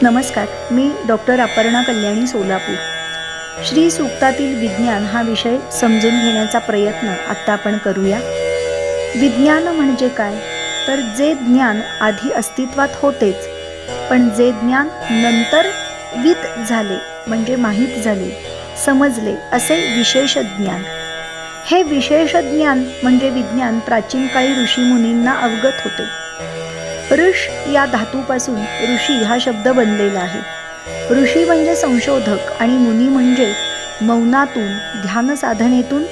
नमस्कार, मी डॉक्टर अपर्णा कल्याणी, सोलापूर. श्री सूक्तातील विज्ञान हा विषय समजून घेण्याचा प्रयत्न आत्ता आपण करूया. विज्ञान म्हणजे काय? तर जे ज्ञान आधी अस्तित्वात होतेच, पण जे ज्ञान नंतर वित झाले म्हणजे माहीत झाले, समजले, असे विशेष ज्ञान. हे विशेष ज्ञान म्हणजे विज्ञान प्राचीन काळी ऋषीमुनींना अवगत होते. ऋष या धातूपासून ऋषी हा शब्द बनलेला आहे. ऋषी म्हणजे संशोधक आणि मुनी म्हणजे मौनातून, ध्यान साधनेतून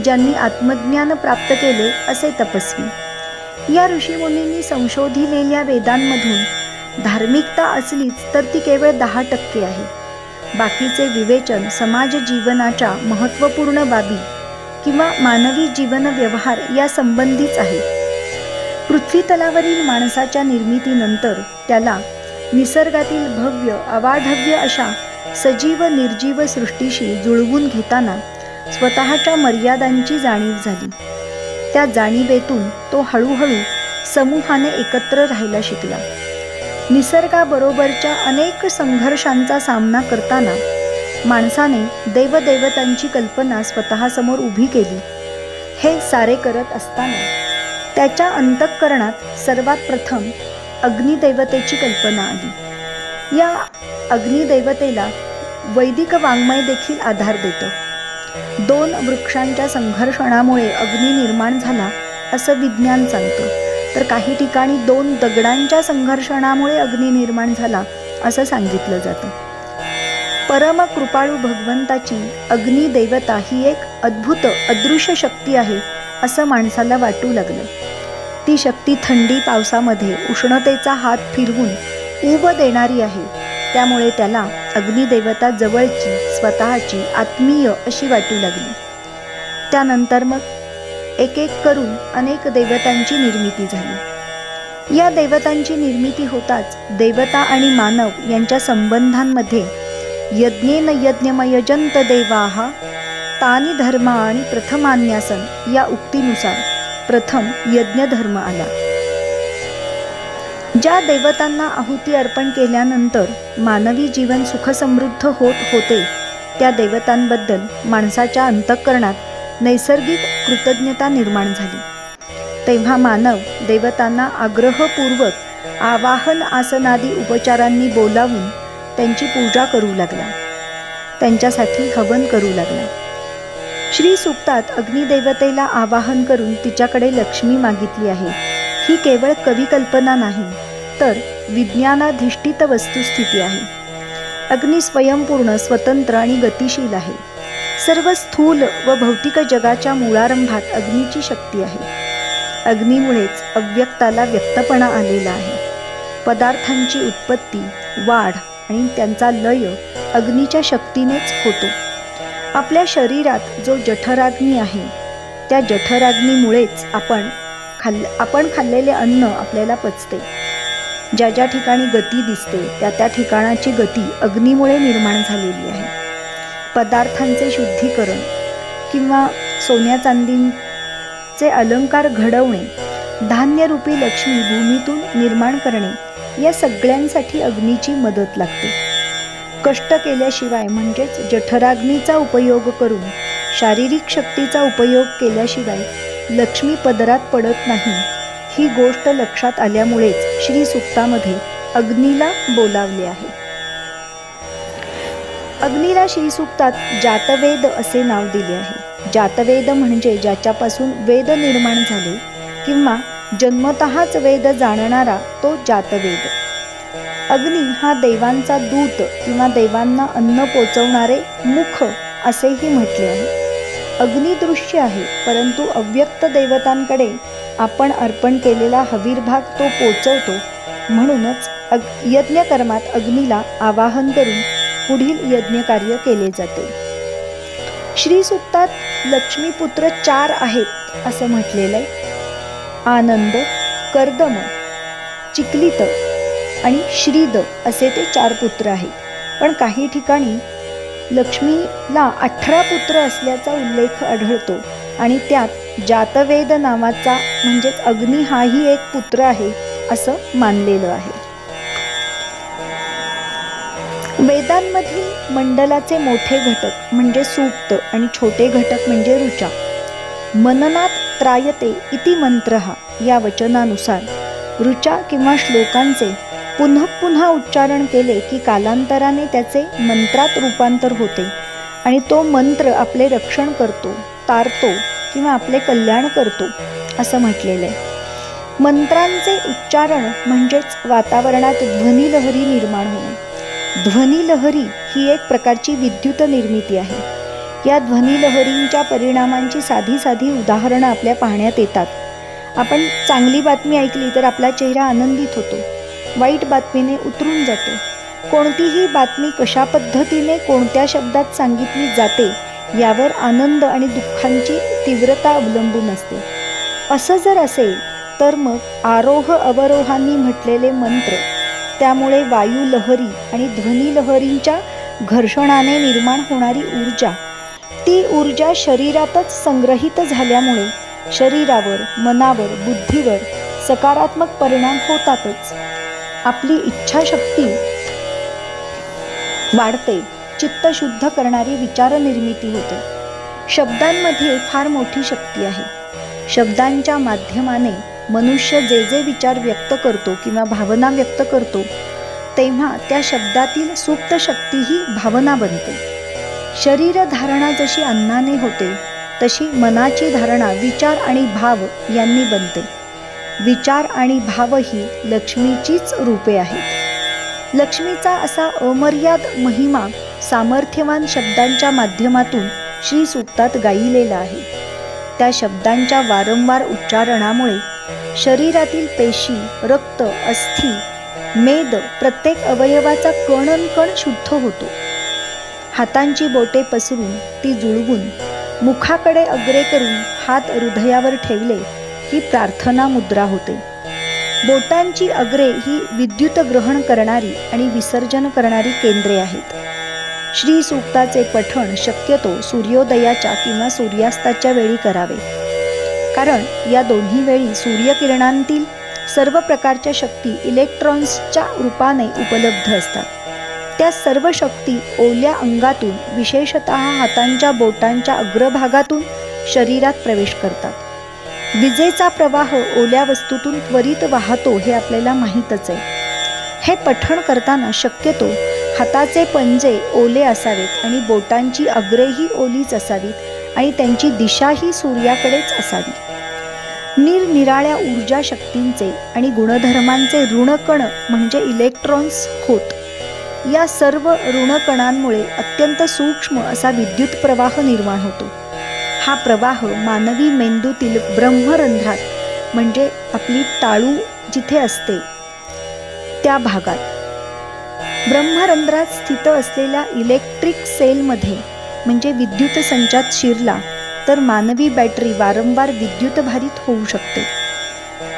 ज्यांनी आत्मज्ञान प्राप्त केले असे तपस्वी. या ऋषीमुनींनी संशोधिलेल्या वेदांमधून धार्मिकता असलीच तर ती केवळ 10% आहे. बाकीचे विवेचन समाज जीवनाच्या महत्त्वपूर्ण बाबी किंवा मानवी जीवन व्यवहार या संबंधीच आहे. पृथ्वी तलावरील माणसाच्या निर्मितीनंतर त्याला निसर्गातील भव्य अवाढव्य अशा सजीव निर्जीव सृष्टीशी जुळवून घेताना स्वतःच्या मर्यादांची जाणीव झाली. त्या जाणीवेतून तो हळूहळू समूहाने एकत्र राहायला शिकला. निसर्गाबरोबरच्या अनेक संघर्षांचा सामना करताना माणसाने देवदेवतांची कल्पना स्वतःसमोर उभी केली. हे सारे करत असताना त्याच्या अंतःकरणात सर्वात प्रथम अग्निदेवतेची कल्पना आली. या अग्निदेवतेला वैदिक वाङ्मय देखील आधार देतं. 2 वृक्षांच्या संघर्षणामुळे अग्नी निर्माण झाला असं विज्ञान सांगतं, तर काही ठिकाणी 2 दगडांच्या संघर्षणामुळे अग्नी निर्माण झाला असं सांगितलं जातं. परम कृपाळू भगवंताची अग्निदेवता ही एक अद्भुत अदृश्य शक्ती आहे असं माणसाला वाटू लागलं. ती शक्ती थंडी पावसामध्ये उष्णतेचा हात फिरवून ऊब देणारी आहे. त्यामुळे त्याला अग्निदेवता जवळची, स्वतःची, आत्मीय अशी वाटू लागली. त्यानंतर मग एक एक करून अनेक देवतांची निर्मिती झाली. या देवतांची निर्मिती होताच देवता आणि मानव यांच्या संबंधांमध्ये यज्ञेन यज्ञमयजंत देवाः तानि धर्माणि प्रथमान्यासन या उक्तीनुसार प्रथम यज्ञधर्म आला. ज्या देवतांना आहुती अर्पण केल्यानंतर मानवी जीवन सुखसमृद्ध होत होते, त्या देवतांबद्दल माणसाच्या अंतःकरणात नैसर्गिक कृतज्ञता निर्माण झाली. तेव्हा मानव देवतांना आग्रहपूर्वक आवाहन आसनादी उपचारांनी बोलावून त्यांची पूजा करू लागला, त्यांच्यासाठी हवन करू लागला. श्री सूक्तात अग्निदेवतेला आवाहन करून तिच्याकडे लक्ष्मी मागितली आहे. ही केवळ कविकल्पना नाही, तर विज्ञानाधिष्ठित वस्तुस्थिती आहे. अग्नी स्वयंपूर्ण, स्वतंत्र आणि गतिशील आहे. सर्व स्थूल व भौतिक जगाच्या मूळारंभात अग्नीची शक्ती आहे. अग्नीमुळेच अव्यक्ताला व्यक्तपणा आलेला आहे. पदार्थांची उत्पत्ती, वाढ आणि त्यांचा लय अग्नीच्या शक्तीनेच होतो. आपल्या शरीरात जो जठराग्नी आहे, त्या जठराग्नीमुळेच आपण खाल्लेले अन्न आपल्याला पचते. ज्या ज्या ठिकाणी गती दिसते त्या त्या ठिकाणाची गती अग्नीमुळे निर्माण झालेली आहे. पदार्थांचे शुद्धीकरण किंवा सोन्या चांदीचे अलंकार घडवणे, धान्यरूपी लक्ष्मी भूमीतून निर्माण करणे, या सगळ्यांसाठी अग्नीची मदत लागते. कष्ट केल्याशिवाय म्हणजेच जठराग्नीचा उपयोग करून शारीरिक शक्तीचा उपयोग केल्याशिवाय लक्ष्मी पदरात पडत नाही, ही गोष्ट लक्षात आल्यामुळेच श्री सूक्तामध्ये अग्नीला बोलावले आहे. अग्नीला श्री सूक्तात जातवेद असे नाव दिले आहे. जातवेद म्हणजे ज्याच्यापासून वेद निर्माण झाले किंवा जन्मतःच वेद जाणणारा तो जातवेद. अग्नी हा देवांचा दूत किंवा देवांना अन्न पोचवणारे मुख असेही म्हटले आहे. अग्नी दृश्य आहे, परंतु अव्यक्त देवतांकडे आपण अर्पण केलेला हवीरभाग तो पोचवतो. म्हणूनच यज्ञकर्मात अग्नीला आवाहन करून पुढील यज्ञकार्य केले जाते. श्री सूक्तात लक्ष्मीपुत्र 4 आहेत असं म्हटलेलं आहे. आनंद, कर्दम, चिक्लित आणि श्रीद असे ते 4 पुत्र आहेत. पण काही ठिकाणी लक्ष्मीला 18 पुत्र असल्याचा उल्लेख आढळतो आणि त्यात जातवेद नावाचा म्हणजेच अग्नी हाही एक पुत्र आहे असं मानलेलं आहे. वेदांमधील मंडलाचे मोठे घटक म्हणजे सूक्त आणि छोटे घटक म्हणजे ऋचा. मननात त्रायते इति मंत्रः या वचनानुसार ऋचा किंवा श्लोकांचे पुन्हा पुन्हा उच्चारण केले की कालांतराने त्याचे मंत्रात रूपांतर होते आणि तो मंत्र आपले रक्षण करतो, तारतो किंवा आपले कल्याण करतो असं म्हटलेलं आहे. मंत्रांचे उच्चारण म्हणजेच वातावरणात ध्वनिलहरी निर्माण होणे. ध्वनिलहरी ही एक प्रकारची विद्युत निर्मिती आहे. या ध्वनिलहरींच्या परिणामांची साधी साधी उदाहरणं आपल्या पाहण्यात येतात. आपण चांगली बातमी ऐकली तर आपला चेहरा आनंदित होतो, वाईट बातमीने उतरून जातो. कोणतीही बातमी कशा पद्धतीने कोणत्या शब्दात सांगितली जाते यावर आनंद आणि दुःखांची तीव्रता अवलंबून असते. असं जर असेल तर मग आरोह अवरोहांनी म्हटलेले मंत्र, त्यामुळे वायुलहरी आणि ध्वनिलहरींच्या घर्षणाने निर्माण होणारी ऊर्जा, ती ऊर्जा शरीरातच संग्रहित झाल्यामुळे शरीरावर, मनावर, बुद्धीवर सकारात्मक परिणाम होतातच. आपली इच्छाशक्ती वाढते, चित्त शुद्ध करणारी विचार निर्मिती होते. शब्दांमध्ये फार मोठी शक्ती आहे. शब्दांच्या माध्यमाने मनुष्य जे जे विचार व्यक्त करतो किंवा भावना व्यक्त करतो तेव्हा त्या शब्दातील सुप्त शक्ती ही भावना बनते. शरीर धारणा जशी अन्नाने होते तशी मनाची धारणा विचार आणि भाव यांनी बनते. विचार आणि भाव ही लक्ष्मीचीच रूपे आहेत. लक्ष्मीचा असा अमर्याद महिमा सामर्थ्यवान शब्दांच्या माध्यमातून श्री सूक्तात गायिलेला आहे. त्या शब्दांच्या वारंवार उच्चारणामुळे शरीरातील पेशी, रक्त, अस्थि, मेद प्रत्येक अवयवाचा कणनकण शुद्ध होतो. हातांची बोटे पसरून ती जुळवून मुखाकडे अग्रे करून हात हृदयावर ठेवले ही प्रार्थना मुद्रा होते. बोटांची अग्रे ही विद्युत ग्रहण करणारी आणि विसर्जन करणारी केंद्रे आहेत. श्री सूक्ताचे पठण शक्यतो सूर्योदयाच्या किंवा सूर्यास्ताच्या वेळी करावे, कारण या दोन्ही वेळी सूर्यकिरणांतील सर्व प्रकारच्या शक्ती इलेक्ट्रॉन्सच्या रूपाने उपलब्ध असतात. त्या सर्व शक्ती ओल्या अंगातून, विशेषतः हातांच्या बोटांच्या अग्रभागातून शरीरात प्रवेश करतात. विजेचा प्रवाह ओल्या वस्तूतून त्वरित वाहतो हे आपल्याला माहीतच आहे. हे पठण करताना शक्यतो हाताचे पंजे ओले असावेत आणि बोटांची अग्रेही ओलीच असावीत आणि त्यांची दिशाही सूर्याकडेच असावी. निरनिराळ्या ऊर्जा शक्तींचे आणि गुणधर्मांचे ऋणकण म्हणजे इलेक्ट्रॉन्स होत. या सर्व ऋणकणांमुळे अत्यंत सूक्ष्म असा विद्युत प्रवाह निर्माण होतो. हा प्रवाह मानवी मेंदूतील ब्रह्मरंध्रात म्हणजे आपली टाळू जिथे असते त्या भागात, ब्रह्मरंध्रात स्थित असलेल्या इलेक्ट्रिक सेलमध्ये म्हणजे विद्युत संचात शिरला तर मानवी बॅटरी वारंवार विद्युतभारित होऊ शकते.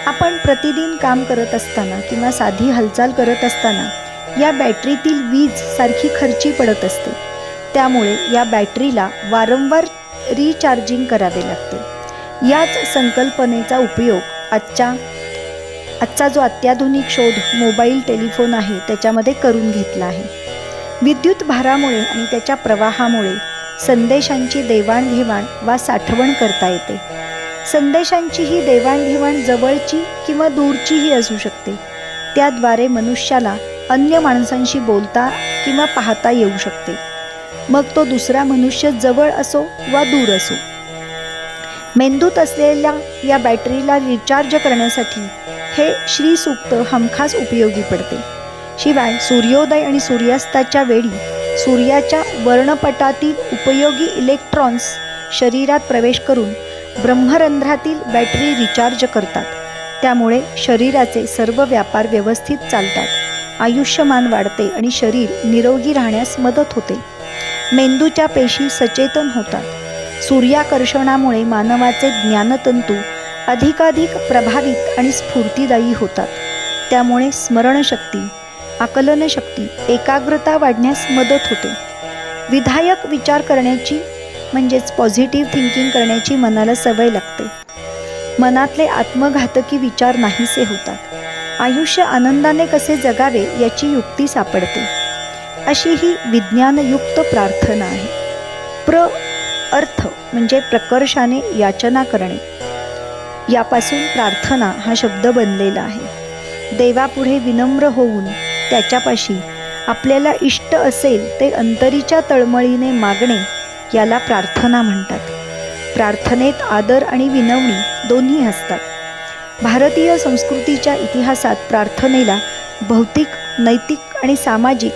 आपण प्रतिदिन काम करत असताना किंवा साधी हालचाल करत असताना या बॅटरीतील वीज सारखी खर्ची पडत असते. त्यामुळे या बॅटरीला वारंवार रिचार्जिंग करावे लागते. याच संकल्पनेचा उपयोग आजचा जो अत्याधुनिक शोध मोबाईल टेलिफोन आहे त्याच्यामध्ये करून घेतला आहे. विद्युत भारामुळे आणि त्याच्या प्रवाहामुळे संदेशांची देवाणघेवाण वा साठवण करता येते. संदेशांची ही देवाणघेवाण जवळची किंवा दूरचीही असू शकते. त्याद्वारे मनुष्याला अन्य माणसांशी बोलता किंवा पाहता येऊ शकते, मग तो दुसरा मनुष्य जवळ असो वा दूर असो. मेंदूत असलेल्या या बॅटरीला रिचार्ज करण्यासाठी हे श्री सूक्त हमखास उपयोगी पडते. शिवाय सूर्योदय आणि सूर्यास्ताच्या वेळी सूर्याच्या वर्णपटातील उपयोगी इलेक्ट्रॉन्स शरीरात प्रवेश करून ब्रह्मरंध्रातील बॅटरी रिचार्ज करतात. त्यामुळे शरीराचे सर्व व्यापार व्यवस्थित चालतात, आयुष्यमान वाढते आणि शरीर निरोगी राहण्यास मदत होते. मेंदूच्या पेशी सचेतन होतात. सूर्याकर्षणामुळे मानवाचे ज्ञानतंतू अधिकाधिक प्रभावित आणि स्फूर्तिदायी होतात. त्यामुळे स्मरणशक्ती, आकलनशक्ती, एकाग्रता वाढण्यास मदत होते. विधायक विचार करण्याची म्हणजेच पॉझिटिव्ह थिंकिंग करण्याची मनाला सवय लागते. मनातले आत्मघातकी विचार नाहीसे होतात. आयुष्य आनंदाने कसे जगावे याची युक्ती सापडते. अशी ही विज्ञानयुक्त प्रार्थना आहे. अर्थ म्हणजे प्रकर्षाने याचना करणे, यापासून प्रार्थना हा शब्द बनलेला आहे. देवापुढे विनम्र होऊन त्याच्यापाशी आपल्याला इष्ट असेल ते अंतरीच्या तळमळीने मागणे याला प्रार्थना म्हणतात. प्रार्थनेत आदर आणि विनवणी दोन्ही असतात. भारतीय संस्कृतीच्या इतिहासात प्रार्थनेला भौतिक, नैतिक आणि सामाजिक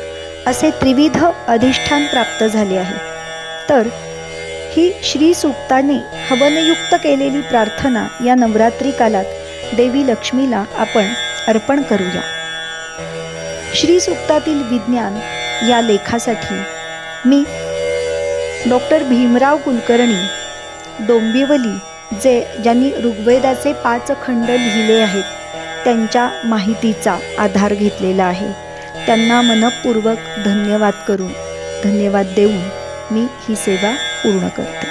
असे त्रिविध अधिष्ठान प्राप्त झाले आहे. तर ही श्री सूक्ताने हवनयुक्त केलेली प्रार्थना या नवरात्री कालात देवी लक्ष्मीला आपण अर्पण करूया. श्री सूक्तातील विज्ञान या लेखासाठी मी डॉक्टर भीमराव कुलकर्णी, डोंबिवली, ज्यांनी ऋग्वेदाचे 5 खंड लिहिले आहेत, त्यांच्या माहितीचा आधार घेतलेला आहे. त्यांना मनपूर्वक धन्यवाद देऊन मी ही सेवा पूर्ण करते.